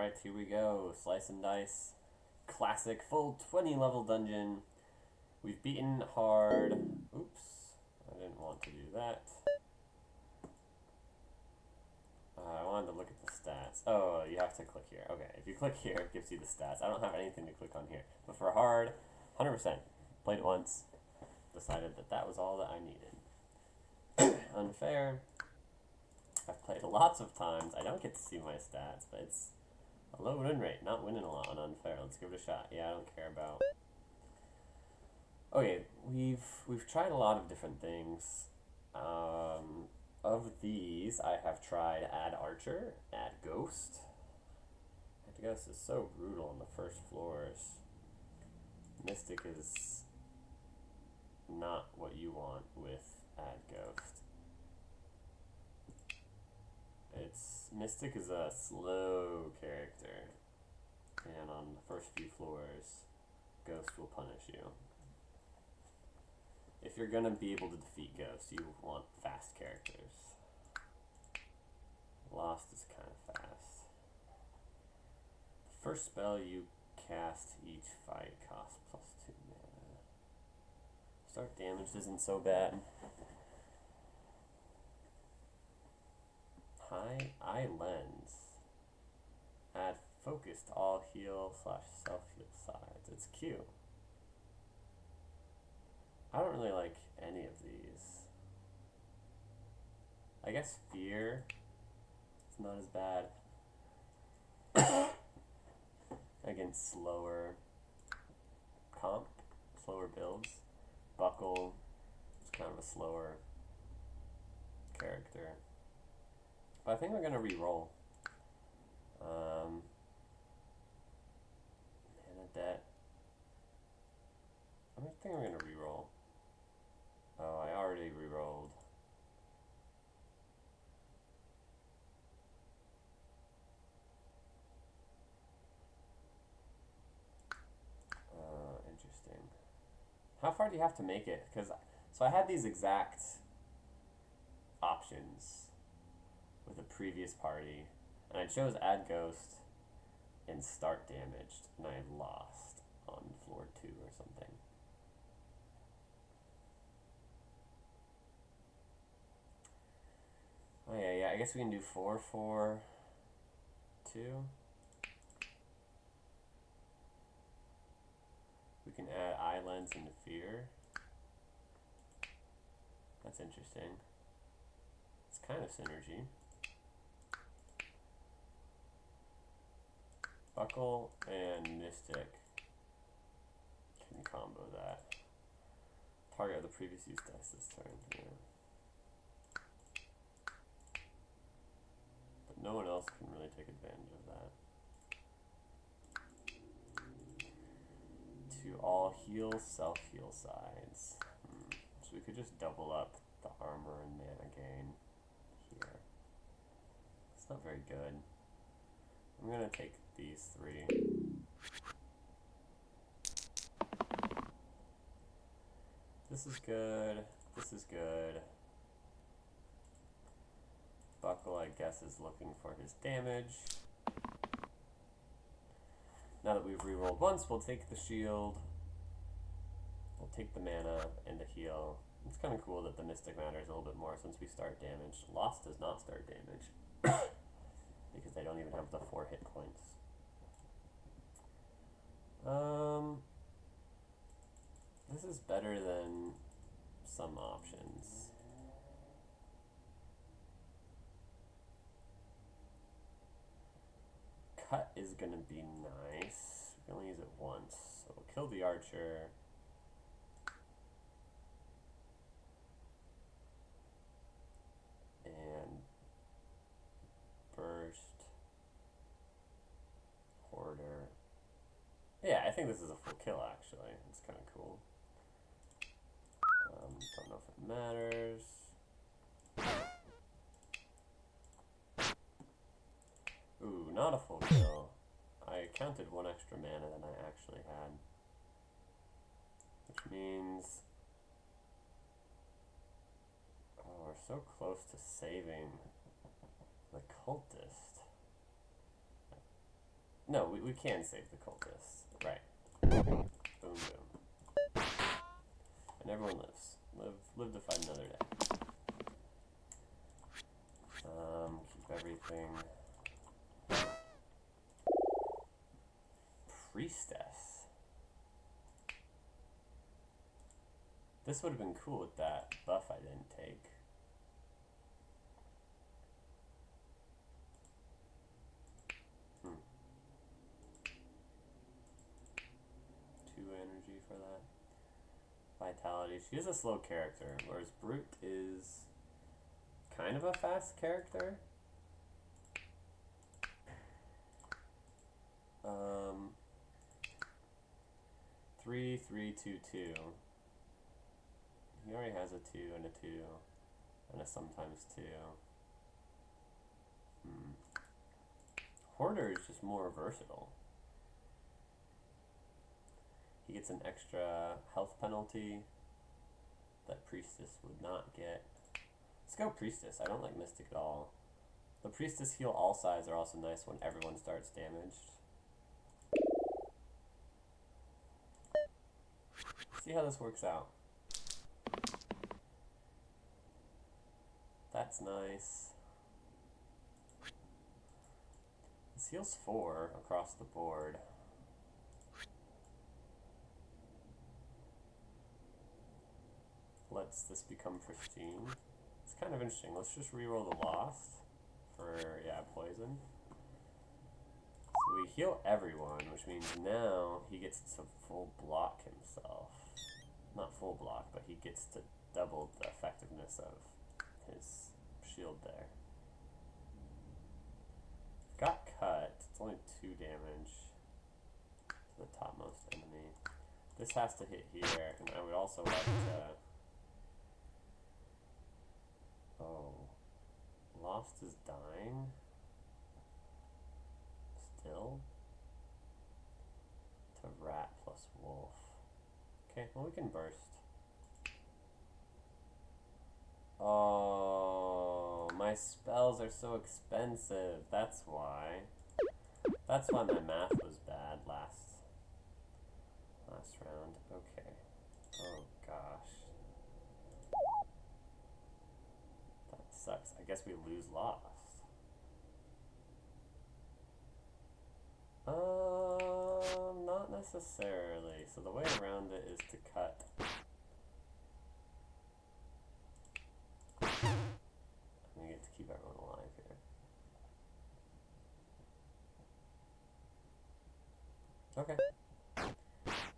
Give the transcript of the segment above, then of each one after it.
Alright, here we go. Slice and dice. Classic full 20 level dungeon. We've beaten hard. Oops. I didn't want to do that. I wanted to look at the stats. Oh, you have to click here. Okay, if you click here, it gives you the stats. I don't have anything to click on here. But for hard, 100%. Played it once. Decided that that was all that I needed. Unfair. I've played lots of times. I don't get to see my stats, but it's a low win rate. Not winning a lot on unfair. Let's give it a shot. Yeah, I don't care about... Okay, we've tried a lot of different things. Of these, I have tried Add Archer, Add Ghost. Add Ghost is so brutal on the first floors. Mystic is not what you want with Add Ghost. Mystic is a slow character, and on the first few floors, Ghost will punish you. If you're gonna be able to defeat Ghost, you want fast characters. Lost is kind of fast. The first spell you cast each fight costs +2 mana. Start damage isn't so bad. Eye lens. Add focus to all heal / self heal sides. It's cute. I don't really like any of these. I guess fear. It's not as bad. Against slower comp, slower builds. Buckle is kind of a slower character. But I think we're gonna re-roll. Mana debt. I think we're gonna re-roll. Oh, I already re-rolled. Interesting. How far do you have to make it? So I had these exact options with a previous party, and I chose Add Ghost and Start Damaged, and I lost on floor 2 or something. Oh yeah, I guess we can do 4, 4, 2. We can add Eye Lens into Fear. That's interesting. It's kind of synergy. Buckle and Mystic can combo that. Target of the previous use dice this turn. Yeah. But no one else can really take advantage of that. To all heal, self-heal sides. So we could just double up the armor and mana gain here. It's not very good. I'm gonna take these 3. This is good. This is good. Buckle, I guess, is looking for his damage. Now that we've rerolled once, we'll take the shield. We'll take the mana and the heal. It's kind of cool that the Mystic matters a little bit more since we start damage. Lost does not start damage. Because they don't even have the 4 hit points. This is better than some options. Cut is gonna be nice. We can only use it once, so we'll kill the archer. And burst. Hoarder. Yeah, I think this is a full kill actually. It's kind of cool. Don't know if it matters. Ooh, not a full kill. I counted 1 extra mana than I actually had. Which means... Oh, we're so close to saving the cultist. No, we can save the cultists. Right. Boom, boom. And everyone lives. Live to fight another day. Keep everything. Priestess. This would have been cool with that buff I didn't take. Energy for that. Vitality. She is a slow character, whereas Brute is kind of a fast character. 3, 3, 2, 2. He already has a 2 and a 2 and a sometimes 2. Hoarder is just more versatile. He gets an extra health penalty that Priestess would not get. Let's go Priestess. I don't like Mystic at all. The Priestess heal all sides are also nice when everyone starts damaged. See how this works out. That's nice. This heals 4 across the board. Lets this become pristine. It's kind of interesting. Let's just reroll the Lost for, yeah, poison. So we heal everyone, which means now he gets to full block himself. Not full block, but he gets to double the effectiveness of his shield there. Got cut. It's only 2 damage to the topmost enemy. This has to hit here, and I would also like to... Oh, Lost is dying. Still? To Rat plus Wolf. Okay, well we can burst. Oh, my spells are so expensive. That's why. That's why my math was bad last round. Okay. Oh gosh. Sucks. I guess we lose Lost. Not necessarily. So the way around it is to cut. And we get to keep everyone alive here. Okay.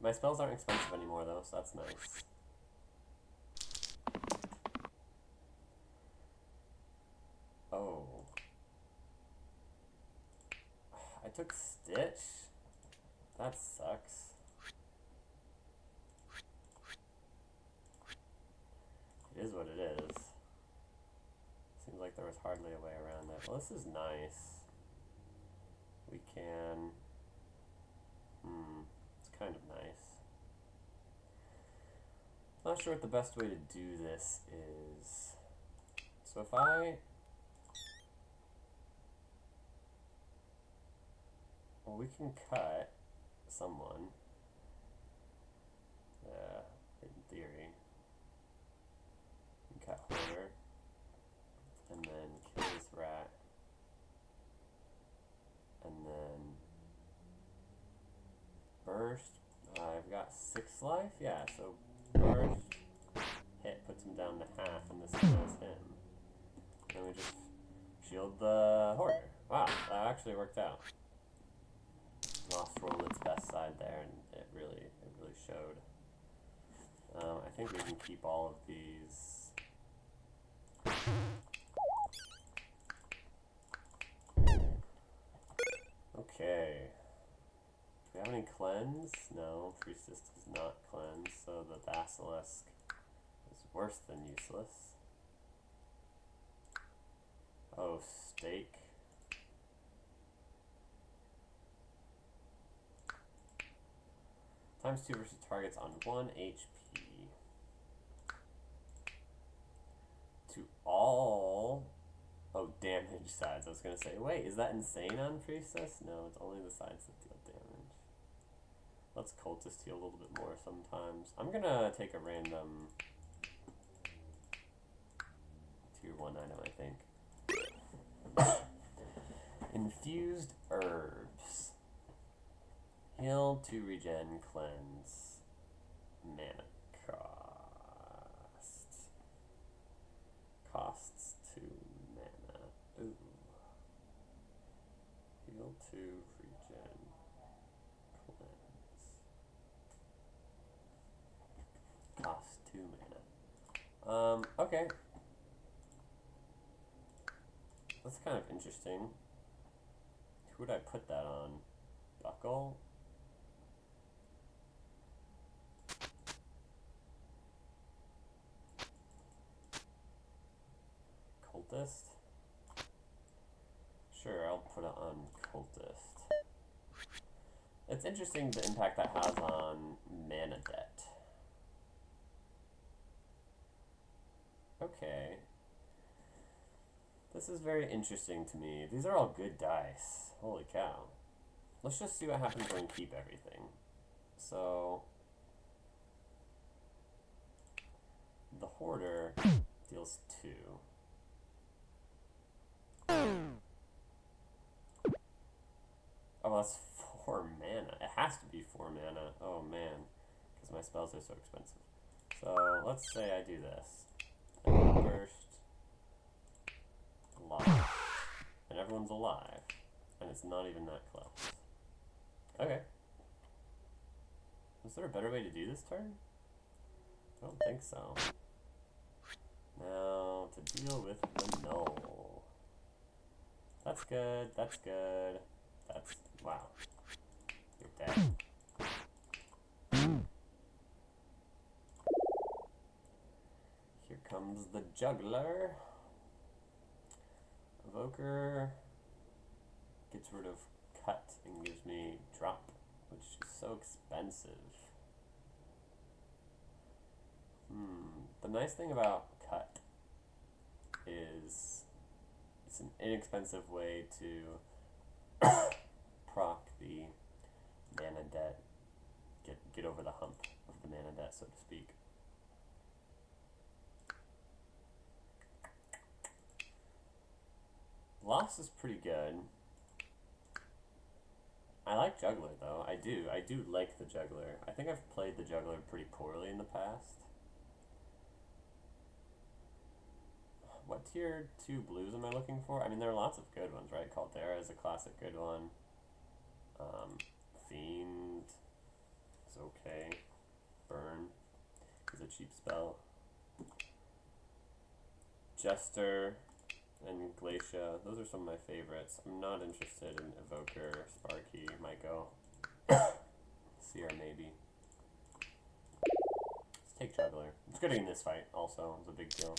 My spells aren't expensive anymore though, so that's nice. Oh. I took Stitch? That sucks. It is what it is. Seems like there was hardly a way around it. Well, this is nice. We can... it's kind of nice. Not sure what the best way to do this is. So if I... Well, we can cut someone. In theory. We can cut Hoarder. And then kill this rat. And then burst. I've got 6 life? Yeah, so burst. Hit puts him down to half, and this kills him. Then we just shield the Hoarder. Wow, that actually worked out. Lost rolled its best side there, and it really showed. I think we can keep all of these. Okay. Do we have any cleanse? No, Priestess does not cleanse, so the Basilisk is worse than useless. Oh, Stake. Times 2 versus targets on 1 HP. To all... Oh, damage sides. I was gonna say, wait, is that insane on Priestess? No, it's only the sides that deal damage. Let's Cultist heal a little bit more sometimes. I'm gonna take a random tier 1 item, I think. Infused Herbs. Heal to regen, cleanse, mana cost. Costs 2 mana. Ooh. Heal to regen, cleanse. Cost 2 mana. Okay. That's kind of interesting. Who would I put that on? Buckle? Cultist? Sure, I'll put it on Cultist. It's interesting the impact that has on mana debt. Okay. This is very interesting to me. These are all good dice. Holy cow. Let's just see what happens when we keep everything. So, the Hoarder deals 2. Oh, that's 4 mana. It has to be 4 mana. Oh man, because my spells are so expensive. So, let's say I do this. Burst. Alive. And everyone's alive. And it's not even that close. Okay. Is there a better way to do this turn? I don't think so. Now, to deal with the null. That's good, that's good. That's, wow. You're dead. Here comes the juggler. Evoker gets rid of cut and gives me drop, which is so expensive. The nice thing about cut is it's an inexpensive way to proc the mana debt, get over the hump of the mana debt, so to speak. Loss is pretty good. I like Juggler though. I do like the Juggler. I think I've played the Juggler pretty poorly in the past. What tier 2 blues am I looking for? I mean, there are lots of good ones, right? Caldera is a classic good one. Fiend is okay. Burn is a cheap spell. Jester and Glacia, those are some of my favorites. I'm not interested in Evoker, Sparky, Myko. Seer maybe. Let's take Juggler. It's good in this fight also, it's a big deal.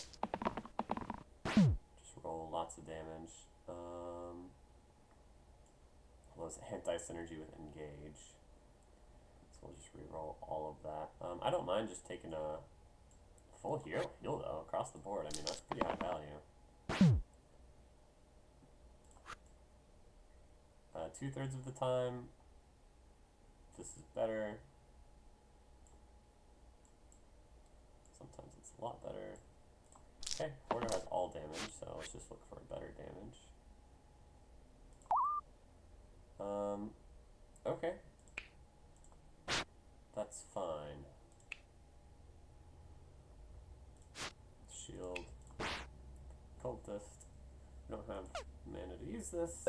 Just roll lots of damage. Well, it's anti-synergy with Engage. So we'll just reroll all of that. I don't mind just taking a full heal though, across the board. I mean, that's pretty high value. 2/3 of the time, this is better. Sometimes it's a lot better. Okay, Hoarder has all damage, so let's just look for better damage. Okay. That's fine. Shield. Cultist. We don't have mana to use this.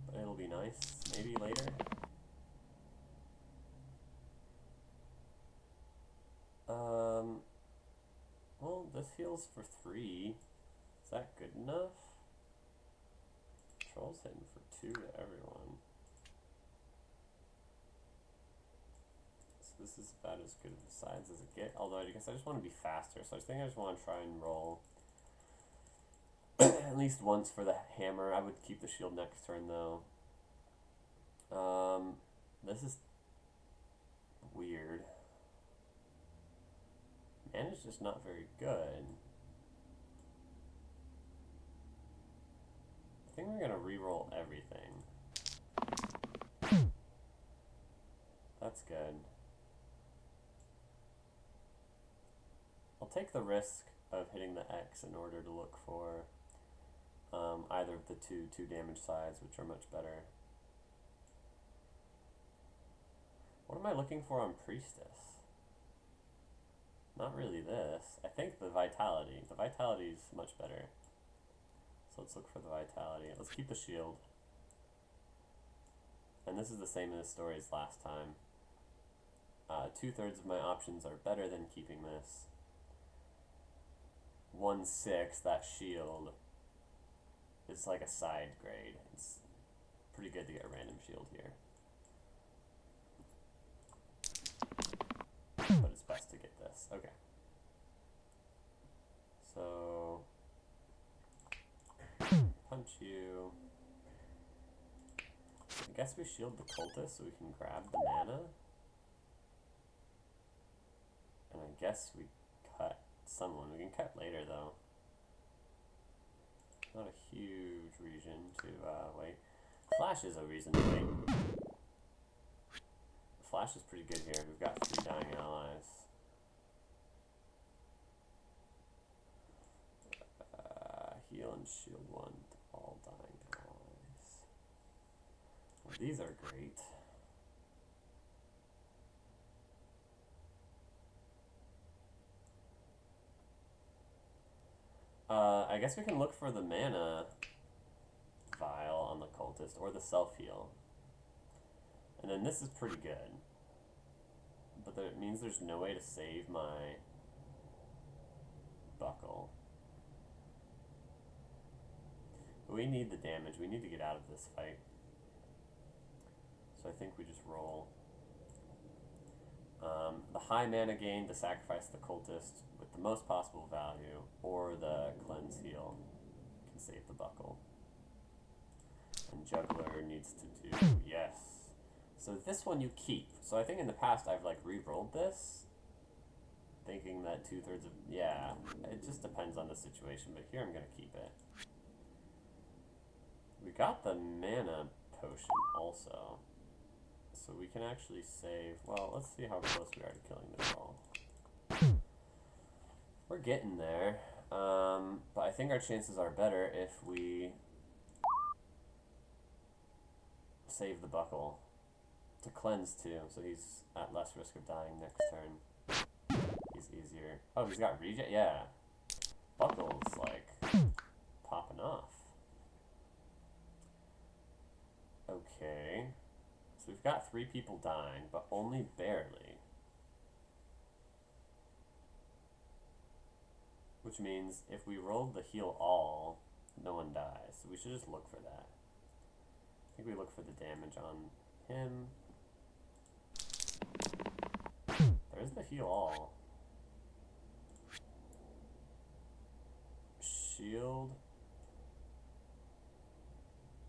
But it'll be nice. Maybe later. Well, this heals for 3. Is that good enough? Troll's hitting for 2 to everyone. So this is about as good of sides as it gets. Although I guess I just want to be faster, so I think I just want to try and roll at least once for the hammer. I would keep the shield next turn though. This is weird. Mana's just not very good. gonna reroll everything. That's good. I'll take the risk of hitting the X in order to look for either of the two damage sides, which are much better. What am I looking for on Priestess? Not really this. I think the Vitality. The Vitality is much better. So let's look for the Vitality. Let's keep the shield. And this is the same in the story as last time. 2/3 of my options are better than keeping this. 1/6, that shield, is like a side grade. It's pretty good to get a random shield here. But it's best to get this. Okay. So, punch you. I guess we shield the cultist so we can grab the mana. And I guess we cut someone. We can cut later though. Not a huge reason to wait. Flash is a reason to wait. Flash is pretty good here. We've got 3 dying allies. Heal and shield 1 to all dying allies. Well, these are great. I guess we can look for the mana vial on the cultist or the self-heal. And then this is pretty good. But it means there's no way to save my buckle. But we need the damage. We need to get out of this fight. So I think we just roll. The high mana gain to sacrifice the cultist with the most possible value, or the cleanse heal can save the buckle. And juggler needs to do yes. So this one you keep. So I think in the past I've like re-rolled this, thinking that 2/3 of yeah. It just depends on the situation, but here I'm gonna keep it. We got the mana potion also. So we can actually save, well, let's see how close we are to killing this all. We're getting there, but I think our chances are better if we save the buckle to cleanse too, so he's at less risk of dying next turn. He's easier. Oh, he's got regen? Yeah. Buckle's like popping off. Okay. So we've got 3 people dying, but only barely. Which means if we rolled the heal all, no one dies. So we should just look for that. I think we look for the damage on him. There's the heal all. Shield.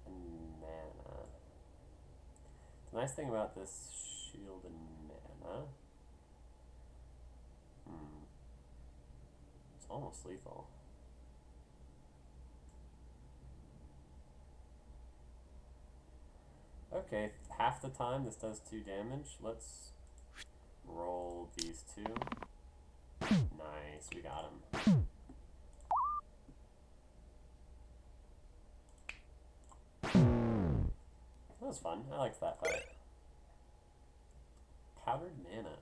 And mana. The nice thing about this shield and mana, it's almost lethal. Okay, half the time this does 2 damage. Let's roll these 2. Nice, we got him. That was fun. I liked that fight. Powdered mana.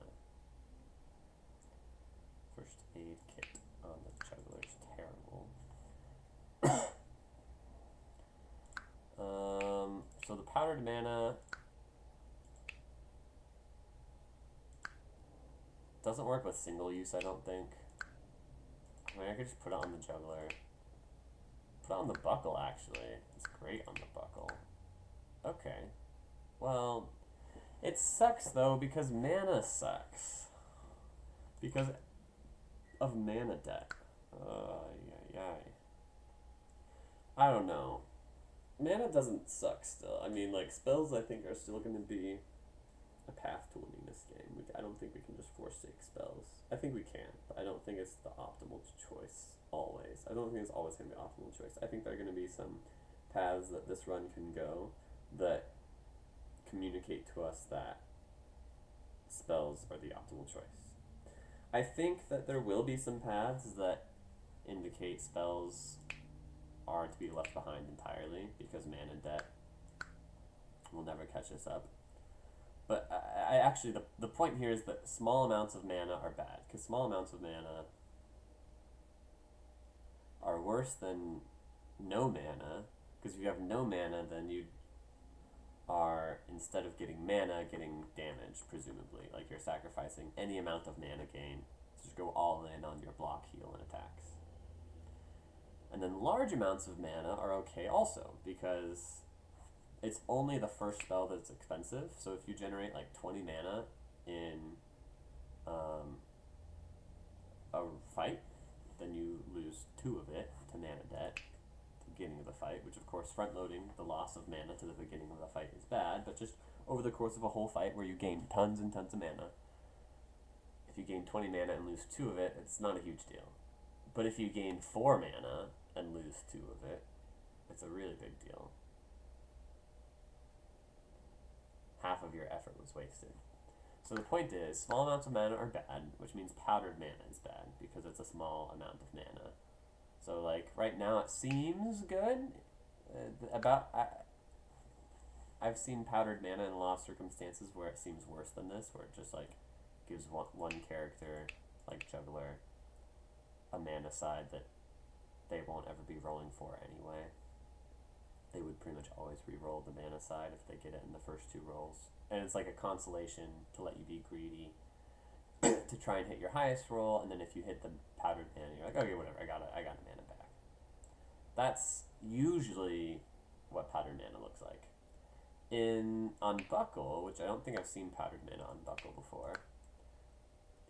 First aid kit on the juggler's terrible. So the powdered mana doesn't work with single use, I don't think. I mean, I could just put it on the juggler. Put it on the buckle, actually. It's great on the buckle. Okay. Well, it sucks, though, because mana sucks. Because of mana debt. I don't know. Mana doesn't suck still. I mean, like, spells, I think, are still going to be a path to winning this game. I don't think we can just forsake spells. I think we can, but I don't think it's the optimal choice always. I don't think it's always going to be the optimal choice. I think there are going to be some paths that this run can go that communicate to us that spells are the optimal choice. I think that there will be some paths that indicate spells are to be left behind entirely because mana debt will never catch us up. But I actually, the point here is that small amounts of mana are bad, because small amounts of mana are worse than no mana, because if you have no mana, then you are, instead of getting mana, getting damage, presumably. Like you're sacrificing any amount of mana gain to just go all in on your block, heal, and attacks. And then large amounts of mana are okay also, because it's only the first spell that's expensive. So if you generate like 20 mana in a fight, then you lose 2 of it to mana debt at the beginning of the fight, which of course front-loading the loss of mana to the beginning of the fight is bad, but just over the course of a whole fight where you gain tons and tons of mana, if you gain 20 mana and lose 2 of it, it's not a huge deal. But if you gain 4 mana and lose 2 of it, it's a really big deal. Half of your effort was wasted. So the point is, small amounts of mana are bad, which means powdered mana is bad, because it's a small amount of mana. So like, right now it seems good. I've seen powdered mana in a lot of circumstances where it seems worse than this, where it just like gives one character, like Juggler, a mana side that they won't ever be rolling for anyway. They would pretty much always re-roll the mana side if they get it in the first 2 rolls. And it's like a consolation to let you be greedy to try and hit your highest roll, and then if you hit the powdered mana, you're like, okay, whatever, I got a mana back. That's usually what powdered mana looks like. On Buckle, which I don't think I've seen powdered mana on Buckle before,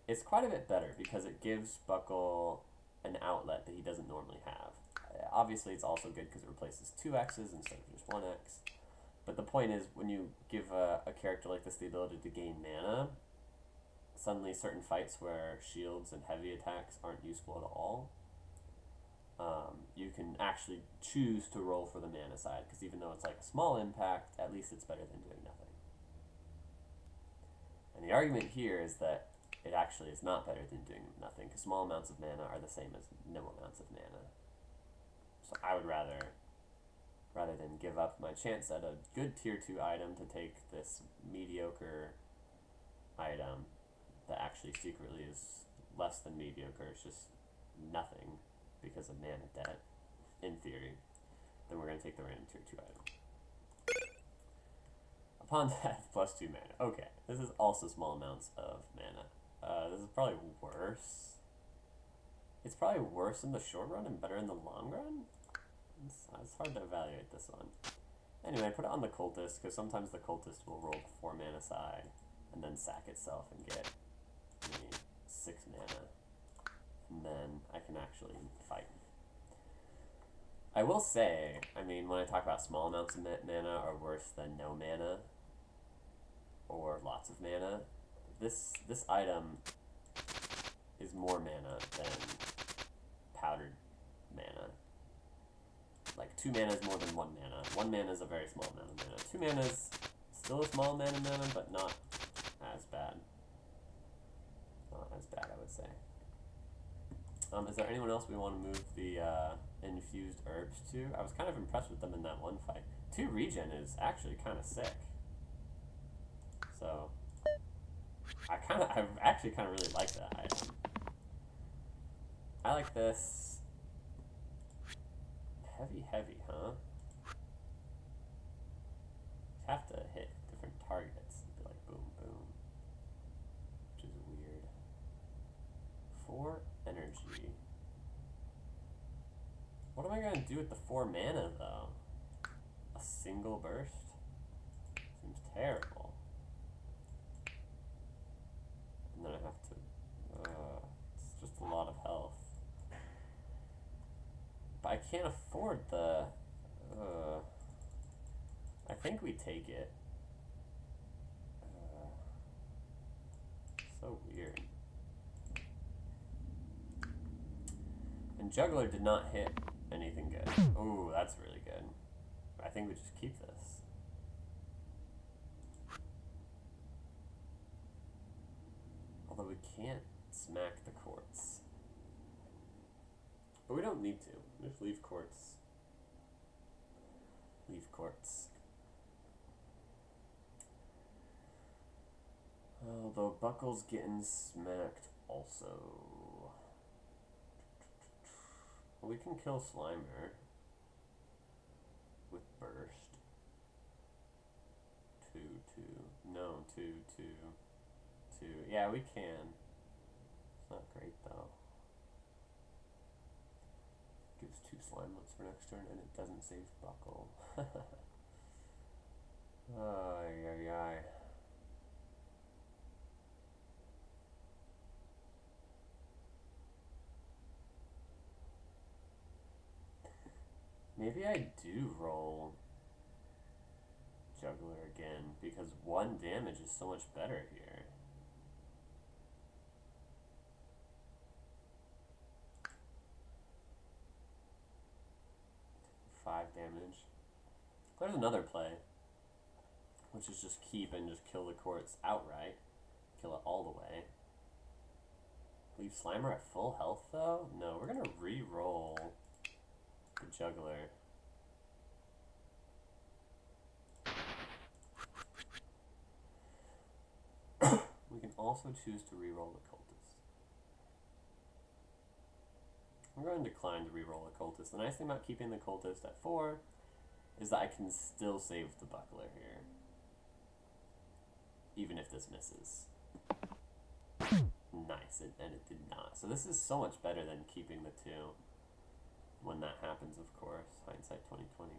it's quite a bit better because it gives Buckle an outlet that he doesn't normally have. Obviously, it's also good because it replaces 2 X's instead of just 1 X. But the point is, when you give a character like this the ability to gain mana, suddenly certain fights where shields and heavy attacks aren't useful at all, you can actually choose to roll for the mana side, because even though it's like a small impact, at least it's better than doing nothing. And the argument here is that it actually is not better than doing nothing, because small amounts of mana are the same as no amounts of mana. So I would rather than give up my chance at a good tier 2 item to take this mediocre item that actually secretly is less than mediocre, it's just nothing because of mana debt, in theory, then we're going to take the random tier 2 item. Upon death, plus 2 mana. Okay, this is also small amounts of mana. This is probably worse. It's probably worse in the short run and better in the long run? It's hard to evaluate this one. Anyway, I put it on the Cultist, because sometimes the Cultist will roll the 4 mana side, and then sack itself and get 6 mana. And then I can actually fight. I will say, I mean, when I talk about small amounts of mana are worse than no mana, or lots of mana, this item is more mana than powdered mana. Like 2 mana is more than 1 mana. 1 mana is a very small amount of mana. 2 mana is still a small amount of mana, but not as bad. Not as bad, I would say. Is there anyone else we want to move the infused herbs to? I was kind of impressed with them in that one fight. 2 regen is actually kind of sick. So I actually kind of really like that item. I like this. Heavy, huh? You have to hit different targets. Be like boom, boom. Which is weird. 4 energy. What am I going to do with the 4 mana, though? A single burst? Seems terrible. And then I have to... it's just a lot of health. But I can't afford the... I think we take it. So weird. And Juggler did not hit anything good. Ooh, that's really good. think we just keep this. Although we can't smack the quartz. But we don't need to. Just leave quartz. Leave quartz. Although Buckle's getting smacked also. Well, we can kill Slimer with Burst. 2, 2. No, 2, 2, 2. Yeah, we can. It's not great though. Gives 2 Slimelets for next turn and it doesn't save Buckle. Ay, ay, ay. Maybe I do roll Juggler again, because 1 damage is so much better here. Damage. There's another play, which is just keep and just kill the quartz outright. Kill it all the way. Leave Slimer at full health though? No, we're gonna re-roll the Juggler. We can also choose to re-roll the Cultist. I'm going to decline to re-roll the Cultist. The nice thing about keeping the Cultist at 4 is that I can still save the Buckler here, even if this misses. Nice, and it did not. So this is so much better than keeping the 2 when that happens, of course. Hindsight 2020.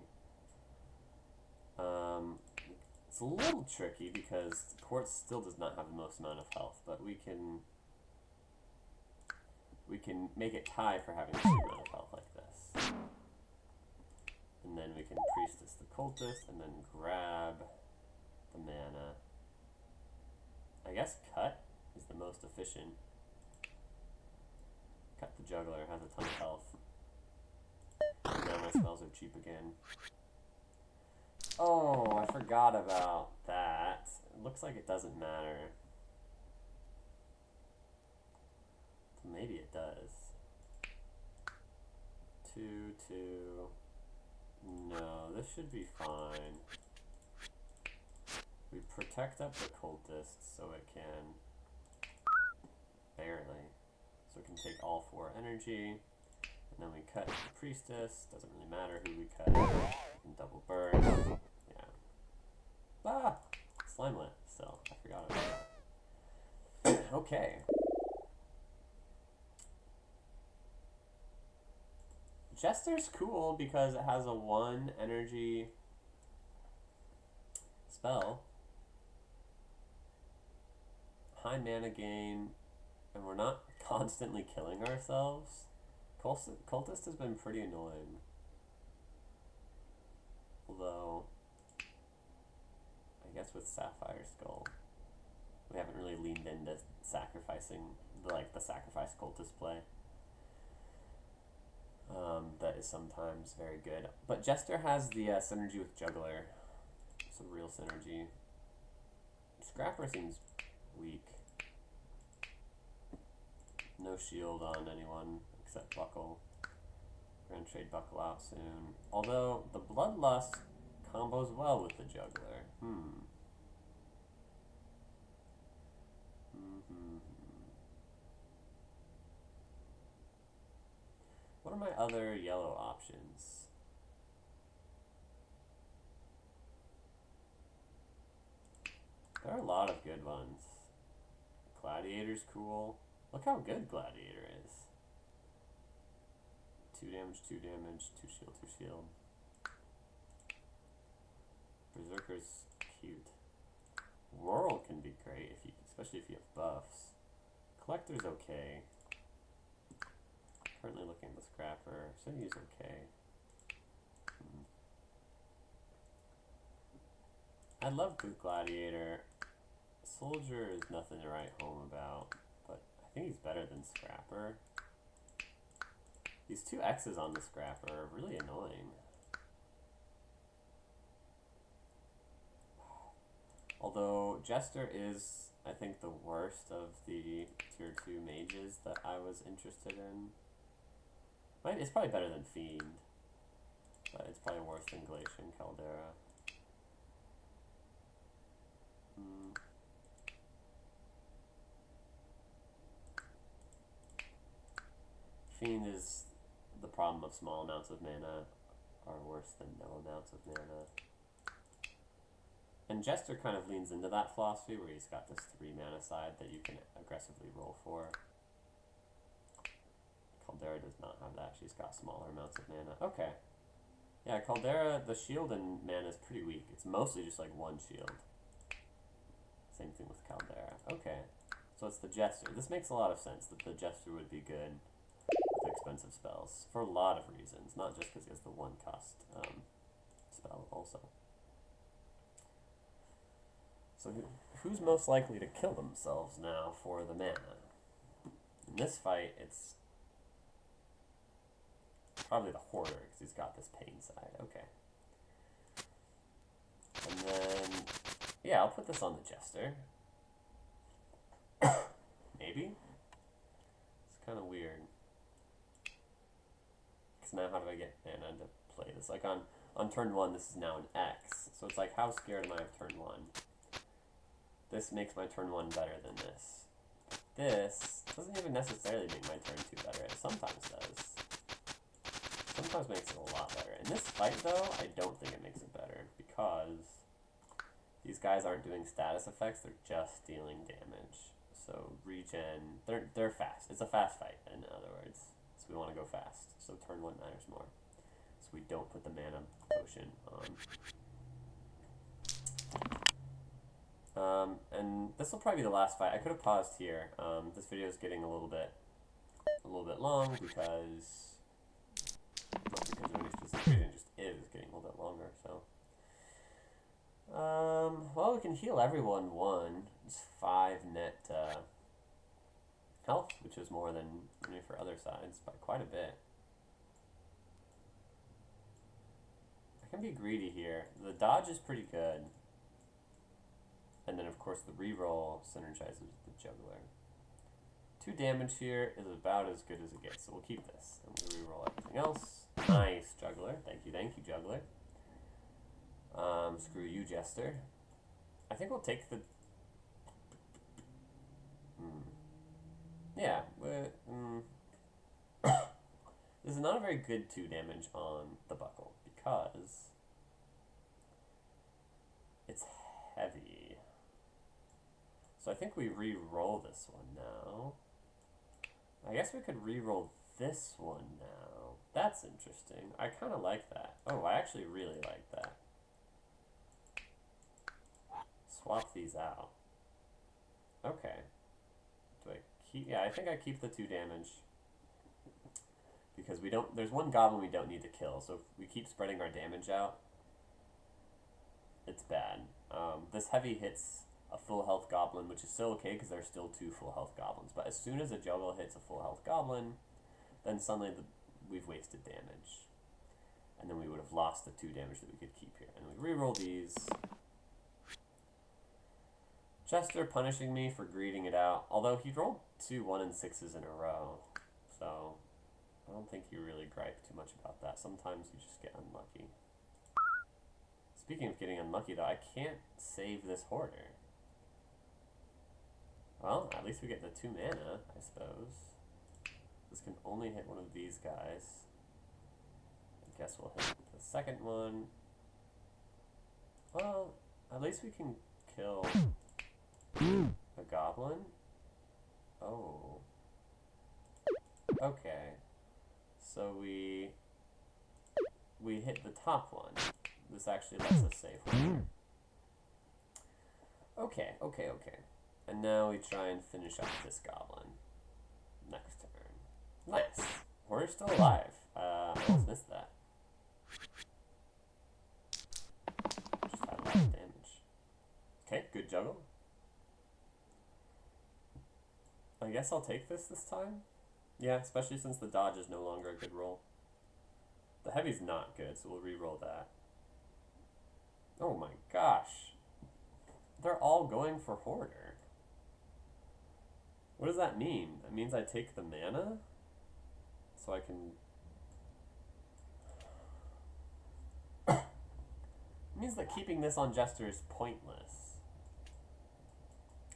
It's a little tricky because the Quartz still does not have the most amount of health, but we can make it tie for having the same amount of health like this. And then we can Priestess the Cultist and then grab the mana. I guess cut is the most efficient. Cut the Juggler, has a ton of health. And now my spells are cheap again. Oh, I forgot about that. It looks like it doesn't matter. So maybe it does. 2, 2. No, this should be fine. We protect up the Cultist so it can... barely. So it can take all 4 energy. And then we cut the Priestess. Doesn't really matter who we cut. We can double burst. Yeah. Ah! Slimelet still. I forgot about that. Okay. Jester's cool because it has a 1 energy spell. High mana gain, and we're not constantly killing ourselves. Cultist has been pretty annoying. Although, I guess with Sapphire Skull, we haven't really leaned into sacrificing, the sacrifice Cultist play. That is sometimes very good. But Jester has the synergy with Juggler. It's a real synergy. Scrapper seems weak. No shield on anyone except Buckle. We're gonna trade Buckle out soon. Although the Bloodlust combos well with the Juggler. What are my other yellow options? There are a lot of good ones. Gladiator's cool. Look how good Gladiator is. 2 damage, 2 damage, 2 shield, 2 shield. Berserker's cute. Whirl can be great, especially if you have buffs. Collector's okay. Currently looking at the Scrapper. City's okay. I love the Gladiator. Soldier is nothing to write home about, but I think he's better than Scrapper. These 2 X's on the Scrapper are really annoying. So Jester is, I think, the worst of the tier 2 mages that I was interested in. It's probably better than Fiend, but it's probably worse than Glacian Caldera. Fiend is the problem of small amounts of mana are worse than no amounts of mana. And Jester kind of leans into that philosophy where he's got this 3 mana side that you can aggressively roll for. Caldera does not have that. She's got smaller amounts of mana. Okay. Yeah, Caldera, the shield and mana is pretty weak. It's mostly just like 1 shield. Same thing with Caldera. Okay. So it's the Jester. This makes a lot of sense that the Jester would be good with expensive spells for a lot of reasons, not just because he has the 1 cost spell also. So who's most likely to kill themselves now for the mana? In this fight, it's probably the Hoarder, because he's got this pain side. Okay. And then, yeah, I'll put this on the Jester. Maybe? It's kind of weird. Because now how do I get mana to play this? Like on turn 1, this is now an X. So it's like, how scared am I of turn 1? This makes my turn 1 better than this. This doesn't even necessarily make my turn 2 better. It sometimes does. Sometimes makes it a lot better. In this fight, though, I don't think it makes it better because these guys aren't doing status effects. They're just dealing damage. So regen, they're fast. It's a fast fight, in other words. So we want to go fast. So turn 1 matters more. So we don't put the mana potion on. And this will probably be the last fight. I could have paused here. This video is getting a little bit long because, not because of any specific reason, it just is getting a little bit longer. So, well, we can heal everyone 1. It's 5 net health, which is more than any for other sides by quite a bit. I can be greedy here. The dodge is pretty good. And then, of course, the reroll synergizes with the Juggler. 2 damage here is about as good as it gets, so we'll keep this. And we reroll everything else. Nice, Juggler. Thank you, Juggler. Screw you, Jester. I think we'll take the... Yeah. This is not a very good 2 damage on the Buckle, because it's heavy. So I think we re-roll this one now. I guess we could re-roll this one now. That's interesting. I kind of like that. Oh, I actually really like that. Swap these out. Okay. Do I keep... Yeah, I think I keep the 2 damage. Because we don't... There's 1 goblin we don't need to kill, so if we keep spreading our damage out, it's bad. This heavy hits a full health goblin, which is still okay because there's still 2 full health goblins. But as soon as a juggle hits a full health goblin, then suddenly we've wasted damage. And then we would have lost the 2 damage that we could keep here. And we reroll these. Jester punishing me for greeting it out. Although he rolled 2 1 and 6s in a row. So I don't think you really gripe too much about that. Sometimes you just get unlucky. Speaking of getting unlucky, though, I can't save this Hoarder. Well, at least we get the 2 mana, I suppose. This can only hit one of these guys. I guess we'll hit the second one. Well, at least we can kill a goblin. Oh. Okay. So we hit the top one. This actually lets us save one. Okay. And now we try and finish up this goblin. Next turn. Nice. We're still alive. I almost missed that. Just had a lot of damage. Okay, good juggle. I guess I'll take this time. Yeah, especially since the dodge is no longer a good roll. The heavy's not good, so we'll re-roll that. Oh my gosh. They're all all going for Hoarder. What does that mean? That means I take the mana? So I can... It means that keeping this on Jester is pointless.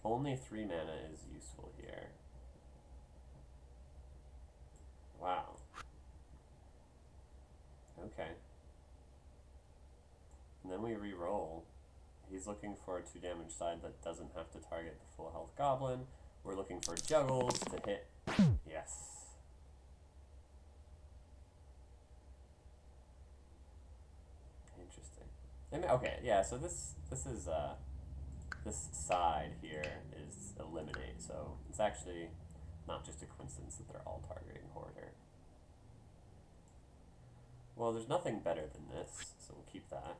Only 3 mana is useful here. Wow. Okay. And then we re-roll. He's looking for a 2 damage side that doesn't have to target the full health goblin. We're looking for juggles to hit. Yes. Interesting. Okay, yeah, so this is this side here is eliminate, so it's actually not just a coincidence that they're all targeting Hoarder. Well, there's nothing better than this, so we'll keep that.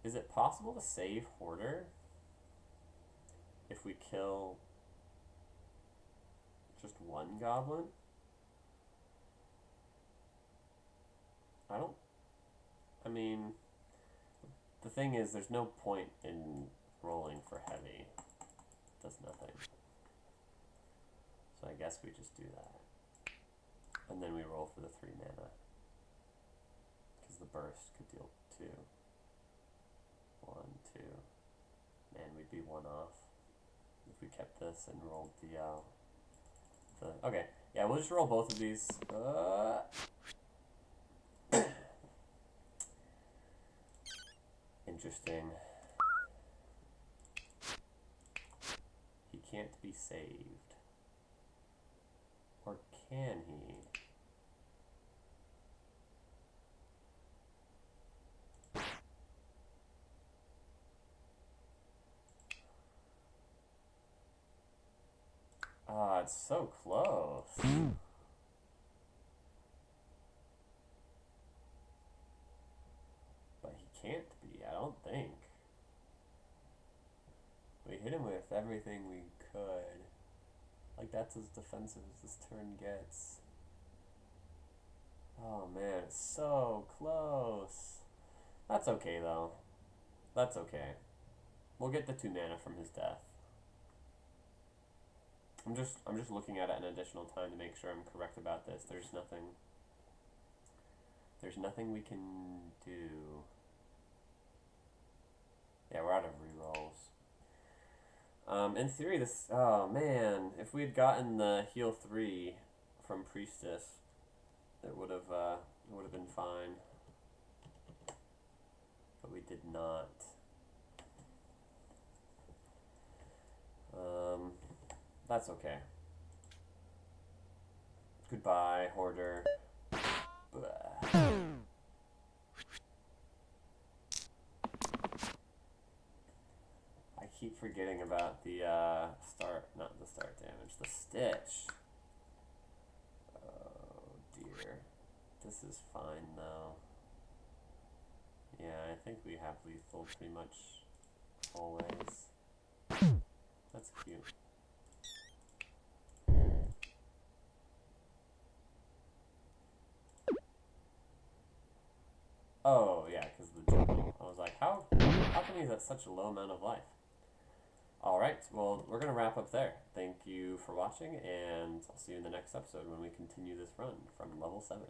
Is it possible to save Hoarder if we kill just one goblin? I mean, the thing is, there's no point in rolling for heavy. It does nothing. So I guess we just do that. And then we roll for the 3 mana. Because the burst could deal 2. 1, 2. Man, we'd be 1 off if we kept this and rolled the okay, yeah, we'll just roll both of these. Interesting. He can't be saved. Or can he? Ah, it's so close. But he can't be, I don't think. We hit him with everything we could. Like, that's as defensive as this turn gets. Oh man, it's so close. That's okay though. That's okay. We'll get the 2 mana from his death. I'm just looking at it an additional time to make sure I'm correct about this. There's nothing we can do. Yeah, we're out of rerolls. In theory, this... Oh, man. If we had gotten the heal 3 from Priestess, it would have been fine. But we did not. That's okay. Goodbye, Hoarder. Blah. I keep forgetting about the not the start damage, the stitch. Oh dear. This is fine though. Yeah, I think we have lethal pretty much always. That's cute. Oh, yeah, because the juggle. I was like, how come he's at such a low amount of life? Alright, well, we're going to wrap up there. Thank you for watching, and I'll see you in the next episode when we continue this run from level 7.